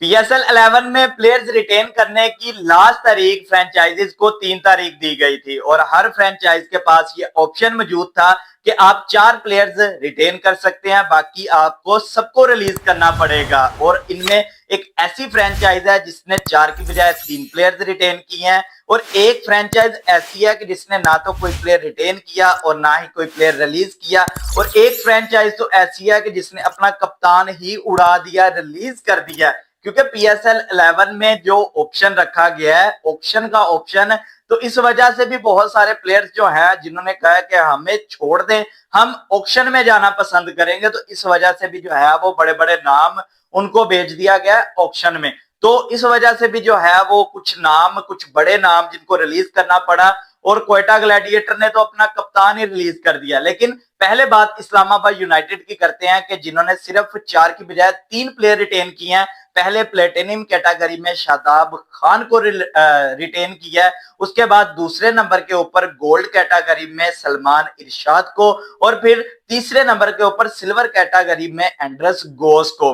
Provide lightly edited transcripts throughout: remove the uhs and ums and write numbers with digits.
PSL 11 में players retain करने की लास्ट तारीख फ्रेंचाइजीज को 3 तारीख दी गई थी और हर फ्रेंचाइज के पास ये ऑप्शन मौजूद था कि आप 4 प्लेयर्स रिटेन कर सकते हैं, बाकी आपको सबको रिलीज करना पड़ेगा। और इनमें एक ऐसी फ्रेंचाइज है जिसने 4 की बजाय 3 प्लेयर्स रिटेन किए हैं और एक फ्रेंचाइज ऐसी है कि जिसने ना तो कोई प्लेयर रिटेन किया और ना ही कोई प्लेयर रिलीज किया, और एक फ्रेंचाइज तो ऐसी है कि जिसने अपना कप्तान ही उड़ा दिया, रिलीज कर दिया। क्योंकि पीएसएल 11 में जो ऑप्शन रखा गया है, ऑप्शन का ऑप्शन, तो इस वजह से भी बहुत सारे प्लेयर्स जो हैं जिन्होंने कहा कि हमें छोड़ दें, हम ऑक्शन में जाना पसंद करेंगे, तो इस वजह से भी जो है वो बड़े बड़े नाम उनको भेज दिया गया ऑक्शन में। तो इस वजह से भी जो है वो कुछ नाम, कुछ बड़े नाम जिनको रिलीज करना पड़ा, और क्वेटा ग्लैडिएटर ने तो अपना कप्तान ही रिलीज कर दिया। लेकिन पहले बात इस्लामाबाद यूनाइटेड की करते हैं कि जिन्होंने सिर्फ 4 की बजाय 3 प्लेयर रिटेन किए हैं। पहले प्लेटिनम कैटेगरी में शादाब खान को रिटेन किया है, उसके बाद दूसरे नंबर के ऊपर गोल्ड कैटेगरी में सलमान इरशाद को, और फिर तीसरे नंबर के ऊपर सिल्वर कैटेगरी में एंड्रस गोस को।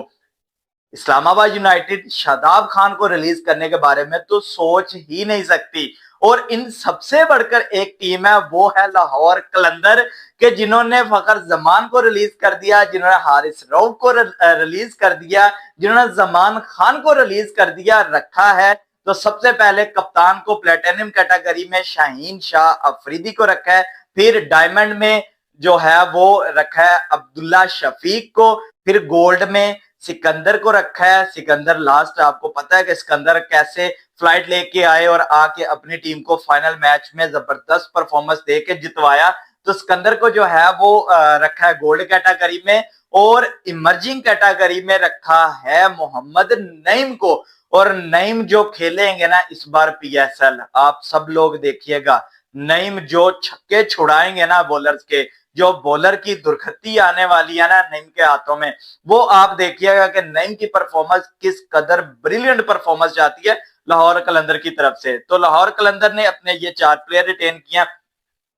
इस्लामाबाद यूनाइटेड शादाब खान को रिलीज करने के बारे में तो सोच ही नहीं सकती। और इन सबसे बढ़कर एक टीम है, वो है लाहौर कलंदर के, जिन्होंने फखर जमान को रिलीज कर दिया, जिन्होंने हारिस रऊफ को रिलीज कर दिया, जिन्होंने जमान खान को रिलीज कर दिया रखा है। तो सबसे पहले कप्तान को प्लेटिनम कैटेगरी में शाहीन शाह अफरीदी को रखा है, फिर डायमंड में जो है वो रखा है अब्दुल्ला शफीक को, फिर गोल्ड में सिकंदर को रखा है। सिकंदर लास्ट आपको पता है कि सिकंदर कैसे फ्लाइट लेके आए और आके अपनी टीम को फाइनल मैच में जबरदस्त परफॉर्मेंस देके जितवाया। तो सिकंदर को जो है वो रखा है गोल्ड कैटेगरी में, और इमर्जिंग कैटेगरी में रखा है मोहम्मद नईम को। और नईम जो खेलेंगे ना इस बार पीएसएल, आप सब लोग देखिएगा, नईम जो छक्के छुड़ाएंगे ना बॉलर्स के, जो बॉलर की दुर्गति आने वाली है ना नईम के हाथों में, वो आप देखिएगा कि नईम की परफॉर्मेंस किस कदर ब्रिलियंट परफॉर्मेंस जाती है लाहौर कलंदर की तरफ से। तो लाहौर कलंदर ने अपने ये 4 प्लेयर रिटेन किया।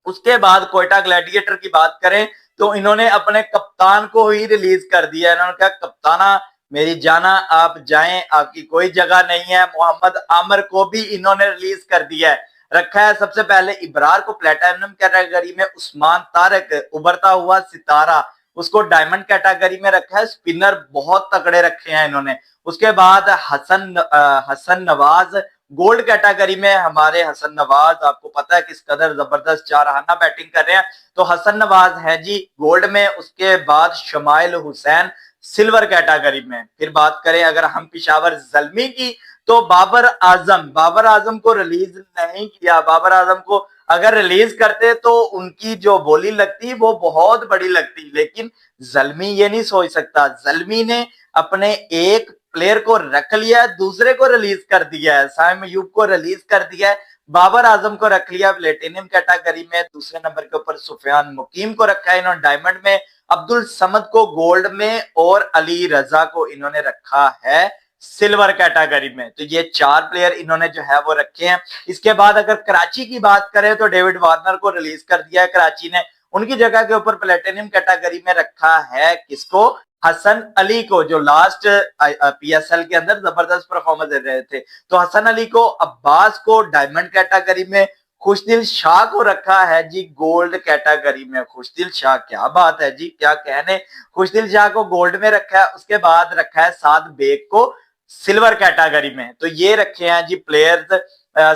उसके बाद कोयटा ग्लैडिएटर की बात करें तो इन्होंने अपने कप्तान को ही रिलीज कर दिया। इन्होंने कहा कप्ताना मेरी जाना आप जाएं, आपकी कोई जगह नहीं है। मोहम्मद आमिर को भी इन्होंने रिलीज कर दिया है, रखा है सबसे पहले इब्रार को प्लेटिनम कैटेगरी में, उस्मान तारक उभरता हुआ सितारा उसको डायमंड कैटेगरी में रखा है। स्पिनर बहुत तगड़े रखे हैं इन्होंने। उसके बाद हसन नवाज गोल्ड कैटेगरी में, हमारे हसन नवाज आपको पता है किस कदर जबरदस्त चारहाना बैटिंग कर रहे हैं, तो हसन नवाज है जी गोल्ड में। उसके बाद शमाइल हुसैन सिल्वर कैटेगरी में। फिर बात करें अगर हम पिशावर जल्मी की, तो बाबर आजम को रिलीज नहीं किया। बाबर आजम को अगर रिलीज करते तो उनकी जो बोली लगती वो बहुत बड़ी लगती, लेकिन जल्मी ये नहीं सोच सकता। जल्मी ने अपने एक प्लेयर को रख लिया, दूसरे को रिलीज कर दिया है, साइम अयूब को रिलीज कर दिया है, बाबर आजम को रख लिया प्लेटिनम कैटेगरी में। दूसरे नंबर के ऊपर सुफियान मुकीम को रखा है इन्होंने डायमंड में, अब्दुल समद को गोल्ड में, और अली रजा को इन्होंने रखा है सिल्वर कैटेगरी में। तो ये 4 प्लेयर इन्होंने जो है वो रखे हैं। इसके बाद अगर कराची की बात करें तो डेविड वार्नर को रिलीज कर दिया है कराची ने, उनकी जगह के ऊपर प्लेटिनम कैटेगरी में रखा है किसको, हसन अली को, जो लास्ट पीएसएल के अंदर जबरदस्त परफॉर्मेंस दे रहे थे। तो हसन अली को, अब्बास को डायमंड कैटेगरी में, खुशदिल शाह को रखा है जी गोल्ड कैटेगरी में। खुशदिल शाह, क्या बात है जी, क्या कहने, खुशदिल शाह को गोल्ड में रखा है। उसके बाद रखा है साद बेग को सिल्वर कैटेगरी में। तो ये रखे हैं जी प्लेयर्स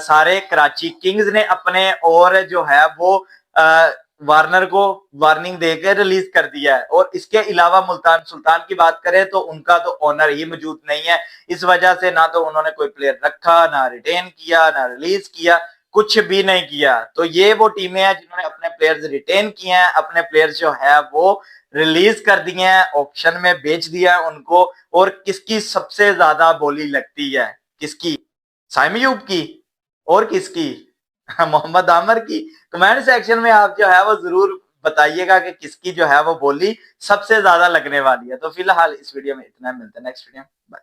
सारे कराची किंग्स ने अपने, और जो है वो वार्नर को वार्निंग देकर रिलीज कर दिया है। और इसके अलावा मुल्तान सुल्तान की बात करें तो उनका तो ओनर ही मौजूद नहीं है, इस वजह से ना तो उन्होंने कोई प्लेयर रखा, ना रिटेन किया, ना रिलीज किया, कुछ भी नहीं किया। तो ये वो टीमें हैं जिन्होंने अपने प्लेयर्स रिटेन किए हैं, अपने प्लेयर्स जो है वो रिलीज कर दिए हैं, ऑप्शन में बेच दिया है उनको। और किसकी सबसे ज्यादा बोली लगती है, किसकी, साइम अयूब की, और किसकी मोहम्मद आमिर की। कमेंट सेक्शन में आप जो है वो जरूर बताइएगा कि किसकी जो है वो बोली सबसे ज्यादा लगने वाली है। तो फिलहाल इस वीडियो में इतना, मिलते हैं नेक्स्ट वीडियो में, बाय।